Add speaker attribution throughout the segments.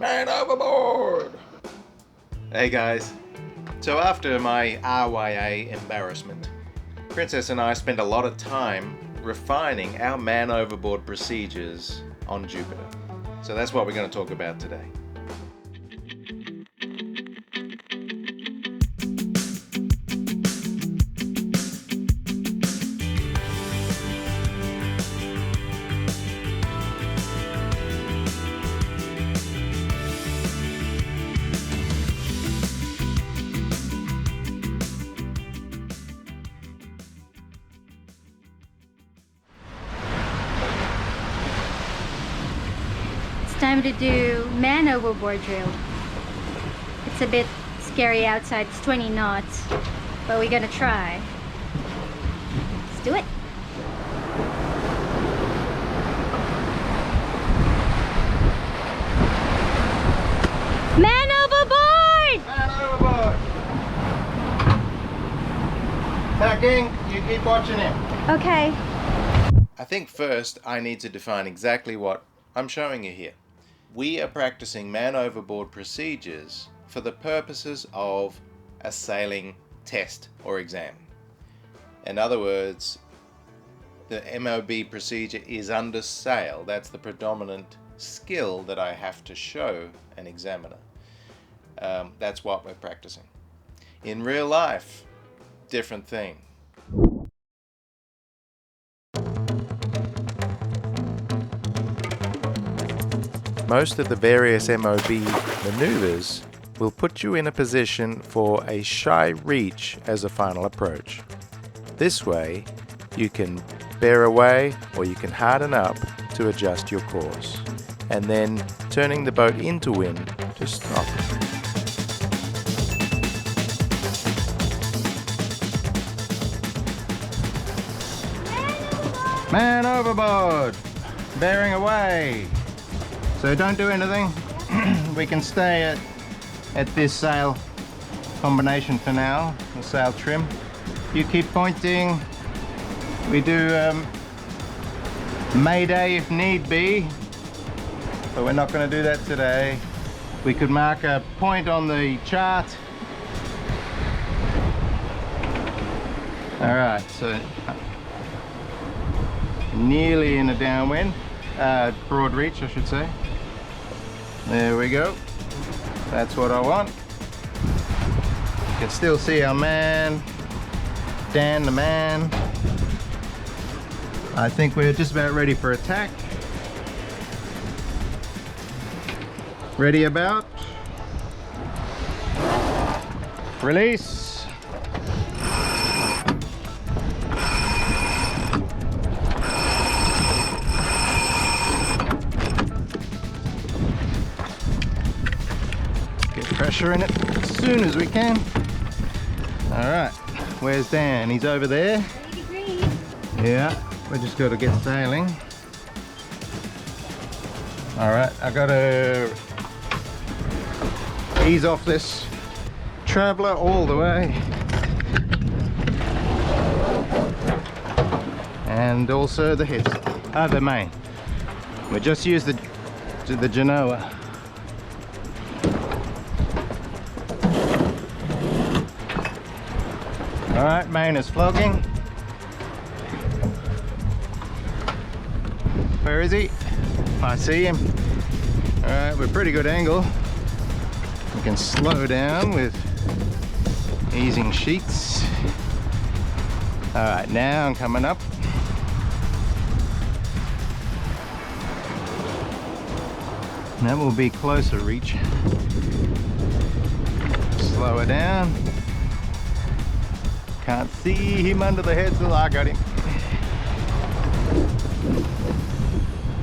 Speaker 1: Man Overboard! Hey guys. So after my RYA embarrassment, Princess and I spent a lot of time refining our Man Overboard procedures on Jupiter. So that's what we're going to talk about today.
Speaker 2: Time to do Man Overboard Drill. It's a bit scary outside, it's 20 knots, but we're gonna try. Let's do it. Man Overboard!
Speaker 1: Man Overboard! Tacking, you keep watching him.
Speaker 2: Okay.
Speaker 1: I think first I need to define exactly what I'm showing you here. We are practicing Man Overboard procedures for the purposes of a sailing test or exam. In other words, the MOB procedure is under sail. That's the predominant skill that I have to show an examiner. That's what we're practicing. In real life, different thing. Most of the various MOB maneuvers will put you in a position for a shy reach as a final approach. This way, you can bear away or you can harden up to adjust your course, and then turning the boat into wind to stop. Man Overboard! Bearing away! So don't do anything. We can stay at this sail combination for now, the sail trim. You keep pointing. We do mayday if need be, but we're not going to do that today. We could mark a point on the chart. Alright, so nearly in a downwind, broad reach I should say. There we go. That's what I want. You can still see our man, Dan the man. I think we're just about ready for attack. Ready about. Release. Pressure in it as soon as we can. Alright, where's Dan? He's over there.
Speaker 2: 30 degrees.
Speaker 1: Yeah, we just got to get sailing. Alright, I got to ease off this traveller all the way. And also the heads, the main. We just used the Genoa. Alright, main is flogging. Where is he? I see him. Alright, we're pretty good angle. We can slow down with easing sheets. Alright, now I'm coming up. That will be closer reach. Slow it down. Can't see him under the head, so I got him.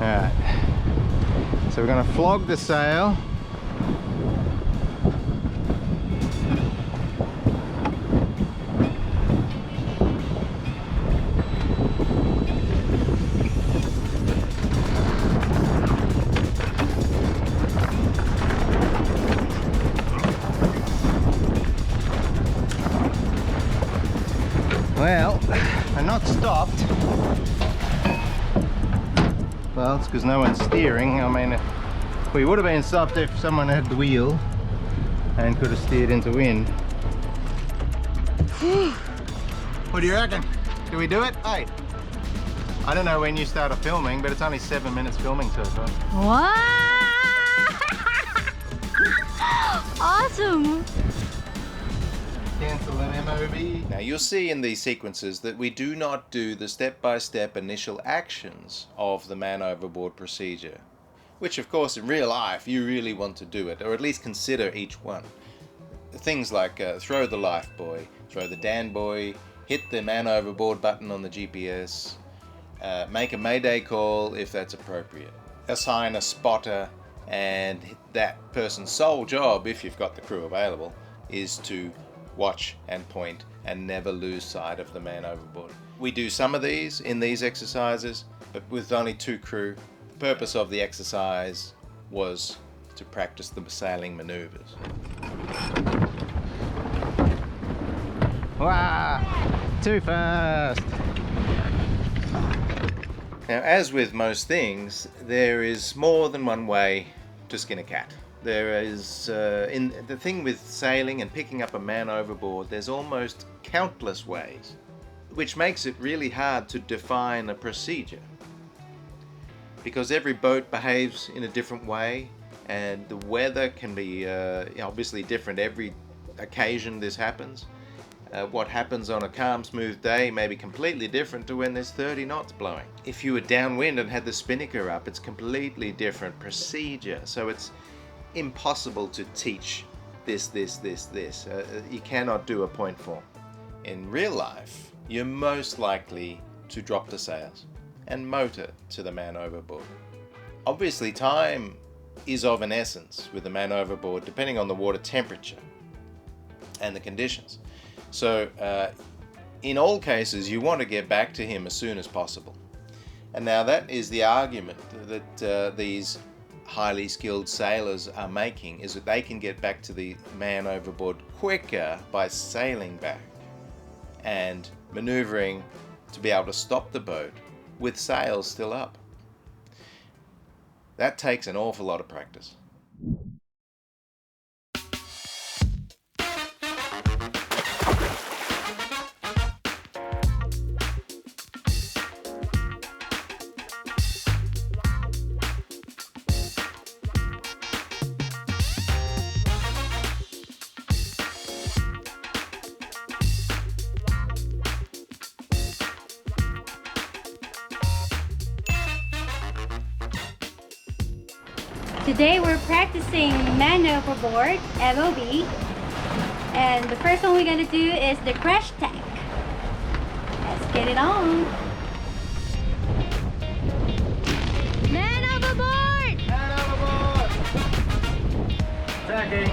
Speaker 1: Alright, so we're going to flog the sail. Well, I'm not stopped. Well, it's because no one's steering. I mean, We would have been stopped if someone had the wheel and could have steered into wind. What do you reckon? Do we do it? Hey, I don't know when you started filming, but it's only 7 minutes filming so far.
Speaker 2: What? Awesome!
Speaker 1: Cancel an MOV. Now you'll see in these sequences that we do not do the step-by-step initial actions of the Man Overboard procedure, which of course in real life you really want to do it, or at least consider each one. Things like throw the life buoy, throw the Dan buoy, hit the Man Overboard button on the GPS, make a mayday call if that's appropriate, assign a spotter, and that person's sole job, if you've got the crew available, is to watch and point and never lose sight of the Man Overboard. We do some of these in these exercises, but with only 2 crew. The purpose of the exercise was to practice the sailing maneuvers. Wow, too fast. Now, as with most things, there is more than one way to skin a cat. There is, in the thing with sailing and picking up a man overboard, there's almost countless ways, which makes it really hard to define a procedure. Because every boat behaves in a different way, and the weather can be obviously different every occasion this happens. What happens on a calm, smooth day may be completely different to when there's 30 knots blowing. If you were downwind and had the spinnaker up, it's completely different procedure. So it's impossible to teach this. You cannot do a point form. In real life, you're most likely to drop the sails and motor to the Man Overboard. Obviously, time is of an essence with the Man Overboard, depending on the water temperature and the conditions. So in all cases, you want to get back to him as soon as possible. And now that is the argument that these highly skilled sailors are making, is that they can get back to the Man Overboard quicker by sailing back and maneuvering to be able to stop the boat with sails still up. That takes an awful lot of practice.
Speaker 2: Today we're practicing Man Overboard, MOB, and the first one we're going to do is the crash tack. Let's get it on. Man Overboard!
Speaker 1: Man Overboard! Tacking.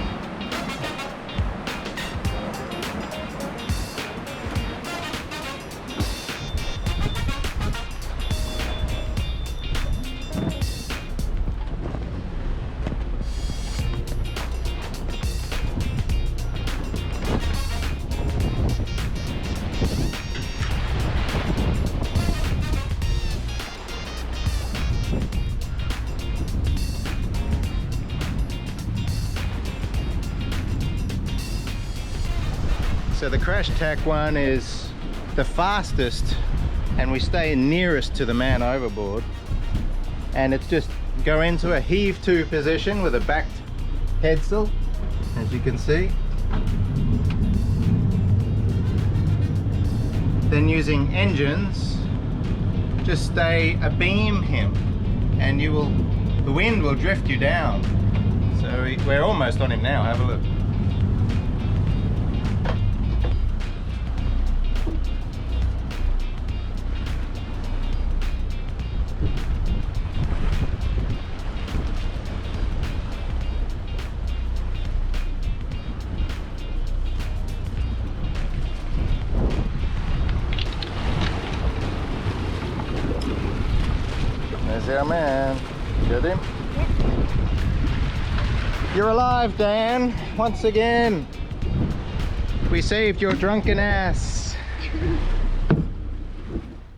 Speaker 1: So the crash tack one is the fastest, and we stay nearest to the Man Overboard, and it's just go into a heave to position with a backed headsail, as you can see. Then using engines, just stay abeam him, and the wind will drift you down. So we're almost on him now, have a look. There's our man. Get him?
Speaker 2: Yep.
Speaker 1: You're alive, Dan. Once again. We saved your drunken ass.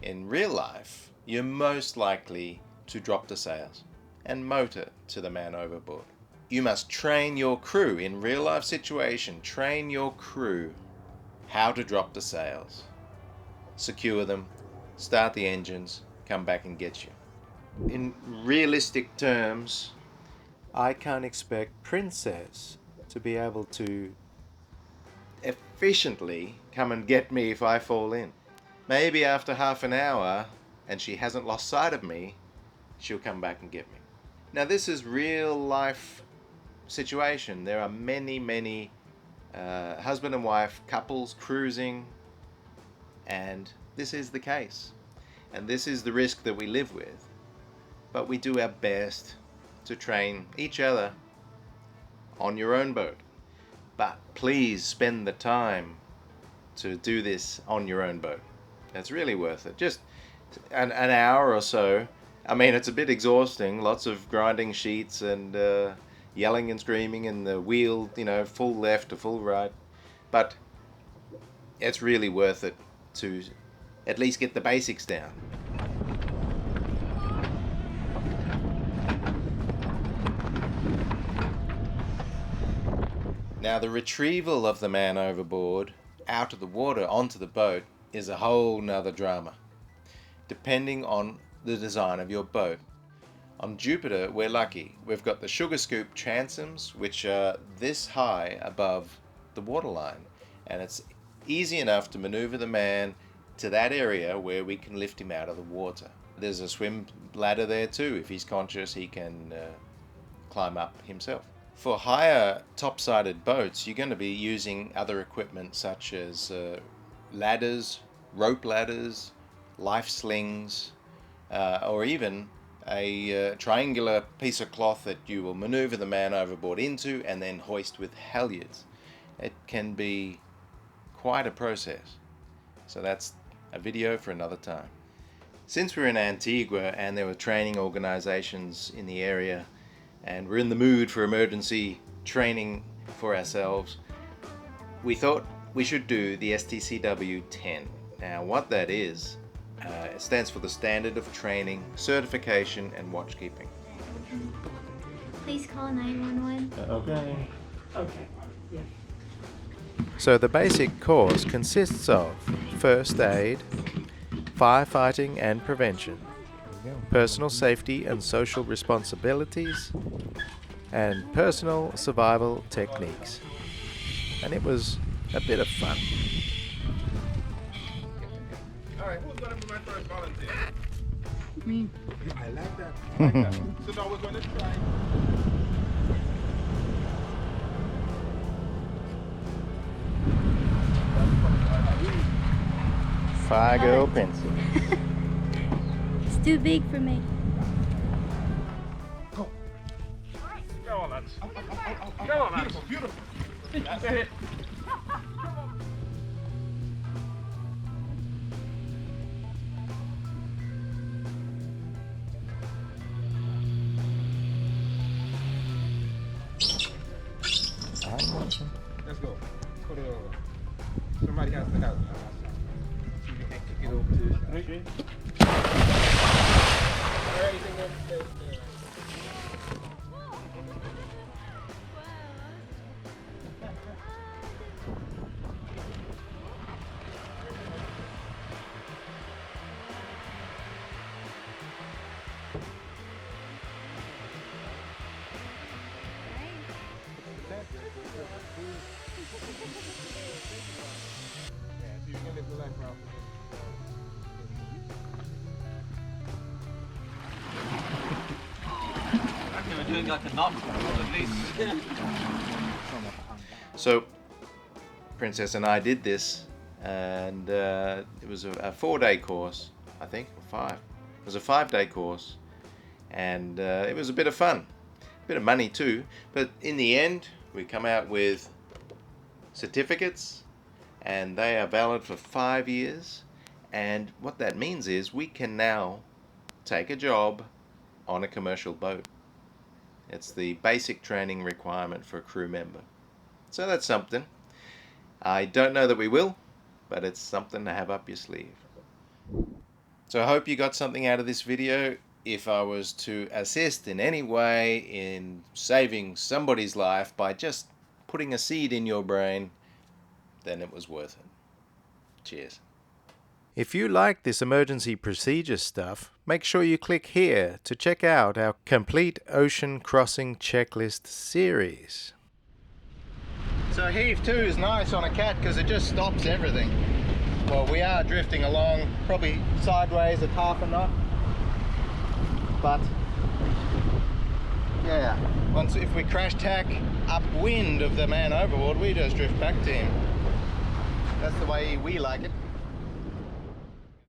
Speaker 1: In real life, you're most likely to drop the sails and motor to the Man Overboard. You must train your crew in real life situation. Train your crew how to drop the sails, secure them, start the engines, come back and get you. In realistic terms, I can't expect Princess to be able to efficiently come and get me if I fall in. Maybe after half an hour and she hasn't lost sight of me, she'll come back and get me. Now this is real life situation. There are many husband and wife couples cruising, and this is the case. And this is the risk that we live with. But we do our best to train each other on your own boat. But please spend the time to do this on your own boat. It's really worth it. Just an hour or so. I mean, it's a bit exhausting. Lots of grinding sheets and yelling and screaming, and the wheel, full left to full right. But it's really worth it to at least get the basics down. Now, the retrieval of the Man Overboard out of the water onto the boat is a whole nother drama, depending on the design of your boat. On Jupiter, we're lucky. We've got the sugar scoop transoms, which are this high above the waterline, and it's easy enough to maneuver the man to that area where we can lift him out of the water. There's a swim ladder there too. If he's conscious, he can climb up himself. For higher top-sided boats, you're going to be using other equipment such as ladders, rope ladders, life slings, or even a triangular piece of cloth that you will maneuver the man overboard into and then hoist with halyards. It can be quite a process. So that's a video for another time. Since we're in Antigua and there were training organizations in the area, and we're in the mood for emergency training for ourselves, we thought we should do the STCW 10. Now what that is, it stands for the Standard of Training, Certification and Watchkeeping.
Speaker 2: Please call 911.
Speaker 1: Okay.
Speaker 3: Okay. Yeah.
Speaker 1: So the basic course consists of first aid, firefighting and prevention, personal safety and social responsibilities, and personal survival techniques. And it was a bit of fun.
Speaker 4: Alright, who's gonna be my first volunteer?
Speaker 3: Me.
Speaker 4: I like that. I like that. So now we're gonna try.
Speaker 1: Fire girl princess.
Speaker 2: It's too big for me.
Speaker 4: Go.
Speaker 3: Go on, lads.
Speaker 4: Go on, lads. Beautiful.
Speaker 3: That's it.
Speaker 4: Let's go. Put it over. Somebody has to help. So you can kick it over to three. Everything else stays there. Yeah, so you can lift the life off.
Speaker 3: We're doing like a knot, at least.
Speaker 1: So Princess and I did this, and it was a 4-day course, I think, or 5. It was a 5-day course, and it was a bit of fun, a bit of money too, but in the end we come out with certificates, and they are valid for 5 years. And what that means is we can now take a job on a commercial boat. It's the basic training requirement for a crew member. So that's something. I don't know that we will, but it's something to have up your sleeve. So I hope you got something out of this video. if I was to assist in any way in saving somebody's life by just putting a seed in your brain, then it was worth it. Cheers. If you like this emergency procedure stuff, make sure you click here to check out our complete ocean crossing checklist series. So heave 2 is nice on a cat because it just stops everything. Well, we are drifting along probably sideways at half a knot, but yeah, if we crash tack upwind of the Man Overboard, we just drift back to him. That's the way we like it.